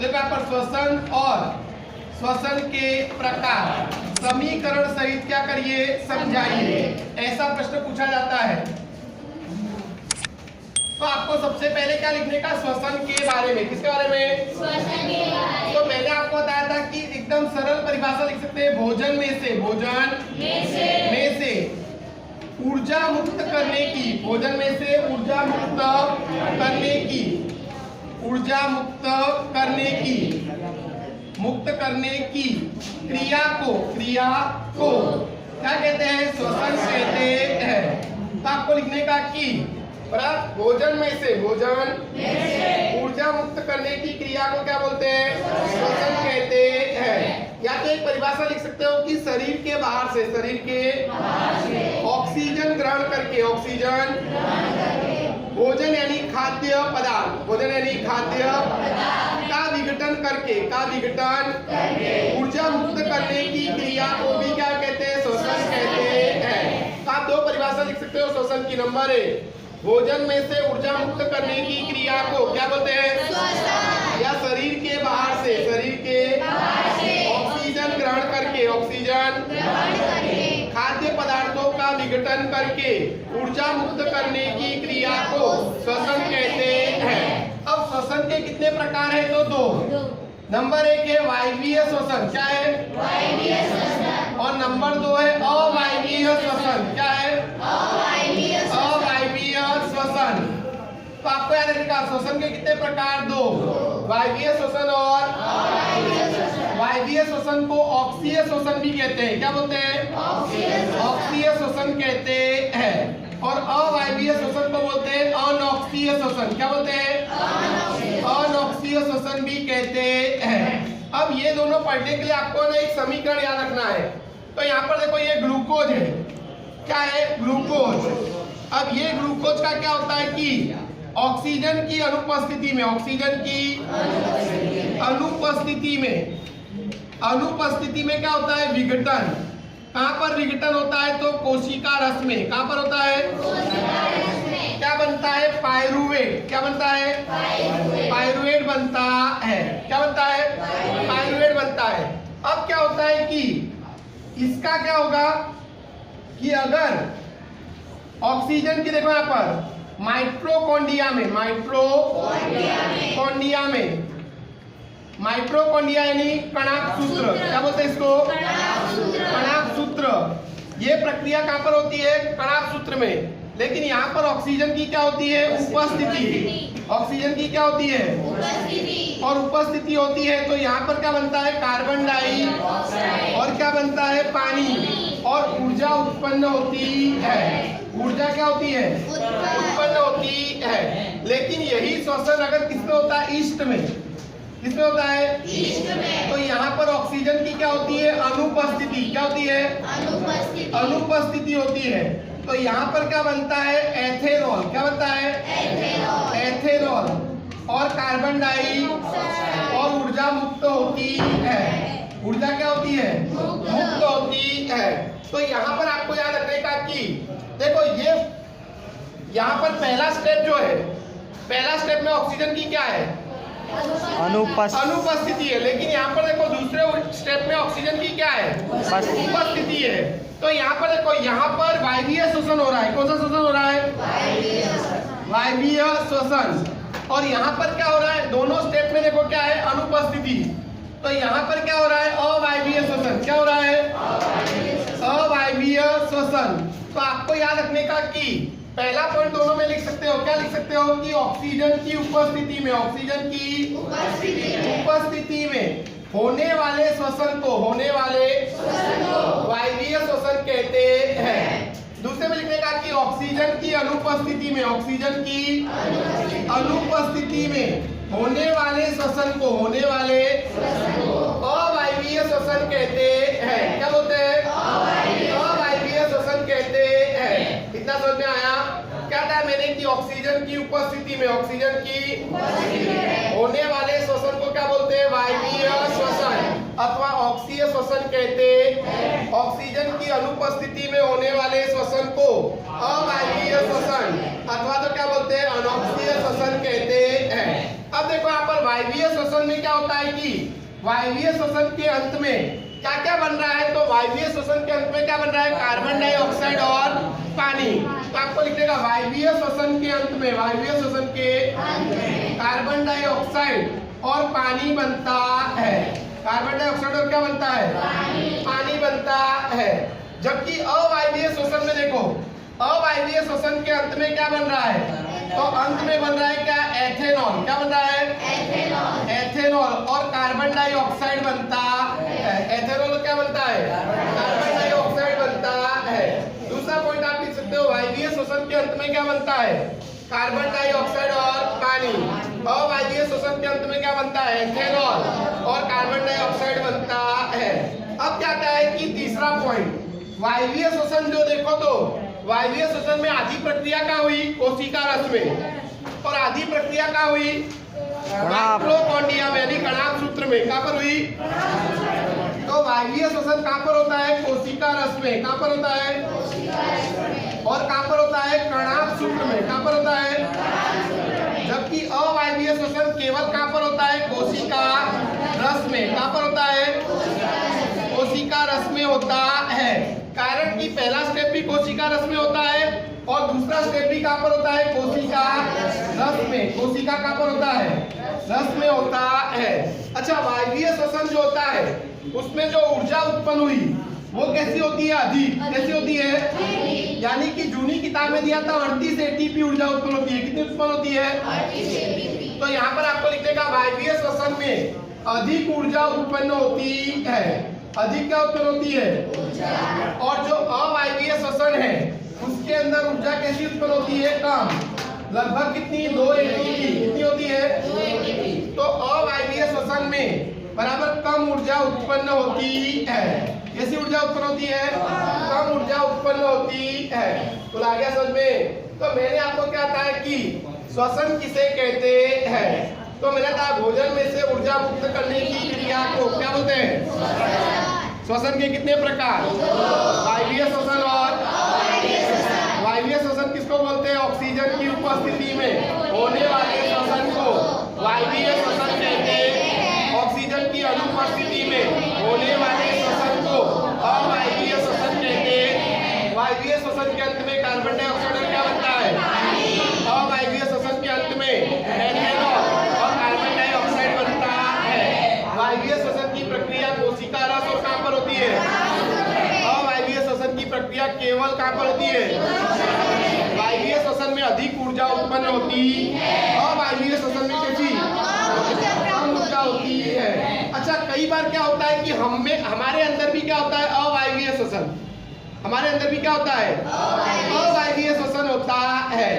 देखो यहाँ पर श्वसन और श्वसन के प्रकार समीकरण सहित क्या करिए, समझाइए। ऐसा प्रश्न पूछा जाता है। तो आपको सबसे पहले क्या लिखने का, श्वसन के बारे में। किसके बारे में, श्वसन के बारे में। तो मैंने आपको बताया था कि एकदम सरल परिभाषा लिख सकते हैं, भोजन में से, भोजन में से ऊर्जा मुक्त करने की, भोजन में से ऊर्जा मुक्त करने की, ऊर्जा मुक्त करने की क्रिया को क्या कहते हैं, श्वसन कहते हैं। तो आपको लिखने का कि भोजन में से ऊर्जा मुक्त करने की क्रिया को क्या बोलते हैं, श्वसन कहते हैं। या तो एक परिभाषा लिख सकते हो कि शरीर के बाहर से ऑक्सीजन ग्रहण करके, भोजन यानी खाद्य पदार्थ, का विघटन करके, ऊर्जा मुक्त करने की क्रिया को भी क्या कहते हैं, श्वसन कहते हैं। तो आप दो परिभाषा लिख सकते हो श्वसन की। नंबर 1, भोजन में से ऊर्जा मुक्त करने की क्रिया को क्या बोलते हैं, श्वसन। या शरीर के बाहर से ऑक्सीजन ग्रहण करके, खाद्य पदार्थों का विघटन करके ऊर्जा मुक्त करने की क्रिया को श्वसन कहते हैं। अब श्वसन के कितने प्रकार है, तो 2। नंबर 1 है वायवीय श्वसन, क्या है, वायवीय श्वसन। और नंबर 2 है अवायवीय श्वसन, क्या है, अवायवीय श्वसन। तो आपको याद रखिएगा श्वसन के कितने प्रकार, 2, वायवीय श्वसन और अवायवीय श्वसन। वायवीय श्वसन को अक्षीय श्वसन भी कहते हैं, क्या बोलते हैं, अक्षीय श्वसन कहते हैं। और अवायवीय श्वसन को बोलते हैं अनॉक्सीय श्वसन, क्या बोलते हैं, अनॉक्सीय श्वसन भी कहते हैं। अब ये दोनों पढ़ने के लिए आपको ना एक समीकरण याद रखना है। तो यहाँ पर देखो ये ग्लूकोज है, क्या है, ग्लूकोज। अब ये ग्लूकोज का क्या होता है कि ऑक्सीजन की अनुपस्थिति में क्या होता है, विघटन। कहाँ पर विघटन होता है, तो कोशिका रस में। कहाँ पर होता है, क्या बनता है, पायरुवेट। क्या बनता है, पायरुवेट बनता है। क्या बनता है, पायरुवेट बनता है। अब क्या होता है कि इसका क्या होगा कि अगर ऑक्सीजन की, देखो यहाँ पर माइटोकॉन्ड्रिया यानी कणाक सूत्र, क्या बोलते हैं इसको, कणाक सूत्र। ये प्रक्रिया कहाँ पर होती है, कणाक सूत्र में। लेकिन यहाँ पर ऑक्सीजन की क्या होती है, उपस्थिति। ऑक्सीजन की क्या होती है, और उपस्थिति होती है। तो यहाँ पर क्या बनता है, कार्बन डाइऑक्साइड, और क्या बनता है, पानी, और ऊर्जा उत्पन्न होती है। ऊर्जा क्या होती है, उत्पन्न होती है। लेकिन यही श्वसन अगर किसमें होता है, ईस्ट में। किसमें होता है, ईस्ट में। तो यहाँ पर ऑक्सीजन की क्या होती है, अनुपस्थिति। क्या होती है, अनुपस्थिति होती है। तो यहाँ पर क्या बनता है, एथेनॉल। क्या बनता है, एथेनॉल, और कार्बन डाइऑक्साइड, और ऊर्जा मुक्त होती है। ऊर्जा क्या होती है, मुक्त होती है। तो यहाँ पर आपको याद रखने का कि देखो ये यहाँ पर पहला स्टेप जो है, पहला स्टेप में ऑक्सीजन की क्या है, अनुपस्थिति है। लेकिन यहाँ पर देखो दूसरे स्टेप में ऑक्सीजन की क्या है, उपस्थिति है। तो यहाँ पर देखो, यहाँ पर वायवीय श्वसन हो रहा है। कौन सा श्वसन हो रहा है, वायवीय श्वसन। और यहाँ पर क्या हो रहा है, दोनों स्टेप में देखो क्या है, अनुपस्थिति। तो यहाँ पर क्या हो रहा है, अवायवीय श्वसन। क्या हो रहा है, अवायवीय श्वसन। तो आपको याद रखने का कि पहला पॉइंट दोनों में लिख सकते हो, क्या लिख सकते हो कि ऑक्सीजन की उपस्थिति में, होने वाले श्वसन को, वायवीय श्वसन कहते हैं। दूसरे में लिखने का कि ऑक्सीजन की अनुपस्थिति में, होने वाले श्वसन को, अवायवीय श्वसन कहते हैं। क्या बोलते हैं, अवायवीय श्वसन कहते हैं। इतना समझ में आया। क्या था मैंने कि ऑक्सीजन की उपस्थिति में, होने वाले श्वसन को क्या बोलते हैं, वायवीय श्वसन अथवा ऑक्सीय श्वसन कहते हैं। ऑक्सीजन की अनुपस्थिति में होने वाले श्वसन को अवायवीय श्वसन अथवा तो क्या बोलते हैं, अनॉक्सीय श्वसन कहते हैं। अब देखो यहाँ पर वायवीय श्वसन में क्या होता है कि वायवीय श्वसन के अंत में क्या क्या बन रहा है? तो वायवीय श्वसन के अंत में क्या बन रहा है? कार्बन डाइऑक्साइड और पानी। तो आपको लिखने का वायवीय श्वसन के अंत में, वायवीय श्वसन के कार्बन डाइऑक्साइड और पानी बनता है। कार्बन डाइऑक्साइड और क्या बनता है? पानी बनता है। जबकि अवायवीय श्वसन में देखो, अवायवीय श्वसन के अंत में क्या बन रहा है? तो अंत में बन रहा है क्या? एथेनॉल। क्या बन रहा है? एथेनॉल और कार्बन डाइऑक्साइड बनता है। एथेनॉल क्या बनता है? कार्बन डाइऑक्साइड बनता है। दूसरा पॉइंट आप लिख सकते हो, वायवीय श्वसन के अंत में क्या बनता है? कार्बन डाइऑक्साइड और पानी। अवायवीय श्वसन के अंत में क्या बनता है? एथेनॉल और कार्बन डाइऑक्साइड बनता है। अब क्या आता है कि तीसरा पॉइंट, वायवीय श्वसन जो देखो तो वायवीय श्वसन में आधी प्रक्रिया क्या हुई? कोशिका रस में। और आधी प्रक्रिया क्या हुई? माइटोकॉन्ड्रिया यानी कणाभ सूत्र में। कहां पर हुई? तो वायवीय श्वसन कहां पर होता है? कोशिका रस में। कहां पर होता है? और कहां पर होता है? कणाभ सूत्र में। कहां पर होता है? जबकि अवायवीय श्वसन केवल कहां पर होता है? कोशिका रस में। कहां पर होता है? कोशिका रस में होता है। कारण कि पहला स्टेप भी कोशिका रस में होता है और दूसरा स्टेप भी कहां पर होता है? कोशिका रस में। कोशिका कहां पर होता है? रस में होता है। अच्छा, वायवीय श्वसन जो होता है उसमें जो ऊर्जा उत्पन्न हुई वो कैसी होती है? अधिक। कैसी होती है? यानी कि जूनी किताब में दिया था 38 एटीपी ऊर्जा उत्पन्न होती है। कितनी उत्पन्न होती है? 38। तो यहाँ पर आपको लिखने का वायवीय श्वसन में अधिक ऊर्जा उत्पन्न होती है। अधिक क्या उत्पन्न होती है? और जो अवायवीय श्वसन है उसके अंदर ऊर्जा कैसी उत्पन्न होती है? कम। लगभग कितनी? 2 एटीपी। कितनी होती है? तो अवायवीय श्वसन में बराबर कम ऊर्जा उत्पन्न होती है। कैसी ऊर्जा उत्पन्न होती है? कम ऊर्जा उत्पन्न होती है। तो आ गया समझ में? तो मैंने आपको क्या कहा है कि श्वसन किसे कहते हैं? तो मैंने कहा भोजन में से ऊर्जा मुक्त करने की क्रिया को क्या बोलते हैं? श्वसन के कितने प्रकार? वायवीय श्वसन और वायवीय श्वसन किसको बोलते हैं? ऑक्सीजन की उपस्थिति में होने वाले श्वसन को वायवीय श्वसन कहते हैं। ऑक्सीजन की अनुपस्थिति में होने वाले श्वसन को अवायवीय श्वसन कहते हैं। वायवीय श्वसन के अंत में कार्बन डाइऑक्साइड और क्या बनता है? अवायवीय श्वसन के अंत में एथेनॉल और कार्बन डाइऑक्साइड बनता है। वायवीय श्वसन की प्रक्रिया कोशिका रस और कहां पर होती है? अवायवीय श्वसन की प्रक्रिया केवल कहां पर होती है? वायवीय श्वसन में अधिक ऊर्जा उत्पन्न होती है। अवायवीय श्वसन में कैसी? कम ऊर्जा होती है। अच्छा, कई बार क्या होता है कि हमारे अंदर भी क्या होता है? अवायवीय श्वसन। हमारे अंदर भी क्या होता है? अवायवीय श्वसन होता है।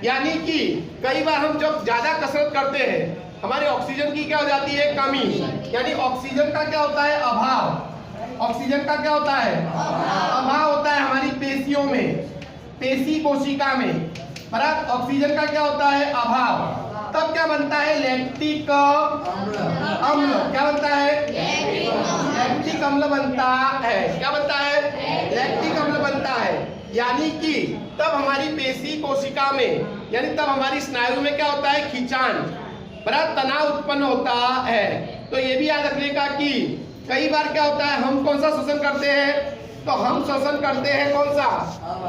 यानी कि कई बार हम जब ज्यादा कसरत करते हैं हमारे ऑक्सीजन की क्या हो जाती है? कमी। यानी ऑक्सीजन का क्या होता है? अभाव। ऑक्सीजन का क्या होता है? अभाव होता है हमारी पेशियों में, पेशी कोशिका में। बराबर ऑक्सीजन का क्या होता है? अभाव। तब क्या बनता है? लैक्टिक अम्ल। क्या बनता है? लैक्टिक अम्ल बनता है। क्या बनता है? लैक्टिक अम्ल बनता है। यानी कि तब हमारी पेशी कोशिका में, यानी तब हमारी स्नायु में क्या होता है? खिंचान, बड़ा तनाव उत्पन्न होता है। तो ये भी याद रखने का कि कई बार क्या होता है, हम कौन सा श्वसन करते हैं? तो हम श्वसन करते हैं कौन सा?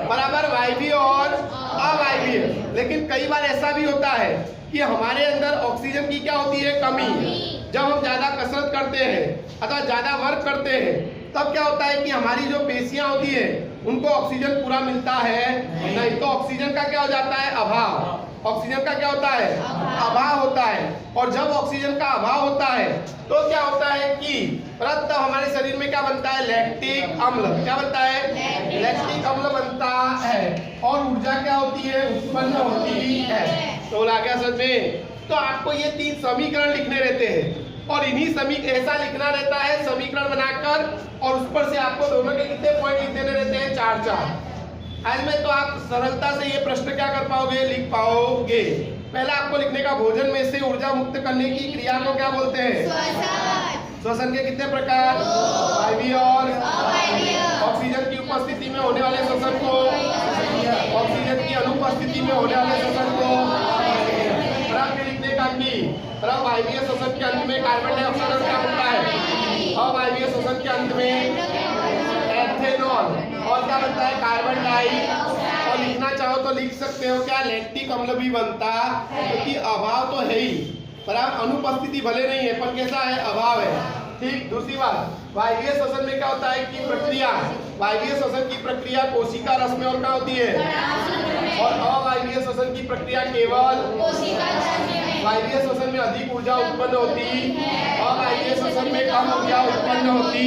बराबर वायवीय और अवायवीय। लेकिन कई बार ऐसा भी होता है कि हमारे अंदर ऑक्सीजन की क्या होती है? कमी। जब हम ज्यादा कसरत करते हैं अथवा ज्यादा वर्क करते हैं तब क्या होता है कि हमारी जो पेशियां होती है उनको ऑक्सीजन पूरा मिलता है नहीं, तो ऑक्सीजन का क्या हो जाता है? अभाव। ऑक्सीजन का क्या होता है? अभाव होता है। और जब ऑक्सीजन का अभाव होता है तो क्या होता है कि तब हमारे शरीर में क्या बनता है? लैक्टिक अम्ल। क्या बनता है? लैक्टिक अम्ल बनता है और ऊर्जा क्या होती है? उत्पन्न होती है। तो आ गया समझ में? तो आपको ये 3 समीकरण लिखने रहते हैं और इन्हीं ऐसा लिखना रहता है समीकरण बनाकर, और उस पर से आपको दोनों के कितने पॉइंट लिख देने रहते हैं? 4-4। आज में तो आप सरलता से ये प्रश्न क्या कर पाओगे? लिख पाओगे। पहला आपको लिखने का भोजन में से ऊर्जा मुक्त करने की क्रिया को क्या बोलते हैं? श्वसन के कितने प्रकार? वायवीय और ऑक्सीजन की उपस्थिति में होने वाले श्वसन को, ऑक्सीजन की अनुपस्थिति में होने वाले श्वसन को। लिखने का कोशिका की तरफ वायवीय श्वसन के अंत में कार्बन डाइऑक्साइड क्या बनता है? अवायवीय श्वसन के अंत में एथेनॉल और क्या बनता है? Carbon dioxide. और लिखना चाहो तो लिख सकते हो क्या? लैक्टिक अम्ल भी बनता, क्योंकि अभाव तो है ही, पर आप अनुपस्थिति भले नहीं है पर कैसा है? अभाव है। ठीक। दूसरी बात, वायवीय श्वसन में क्या होता है कि प्रक्रिया, वायवीय श्वसन की प्रक्रिया कोशिका रस में और क्या होती है? और अवायवीय श्वसन की प्रक्रिया केवल वायवीय श्वसन में अधिक ऊर्जा उत्पन्न होती, अवायवीय श्वसन में कम ऊर्जा उत्पन्न होती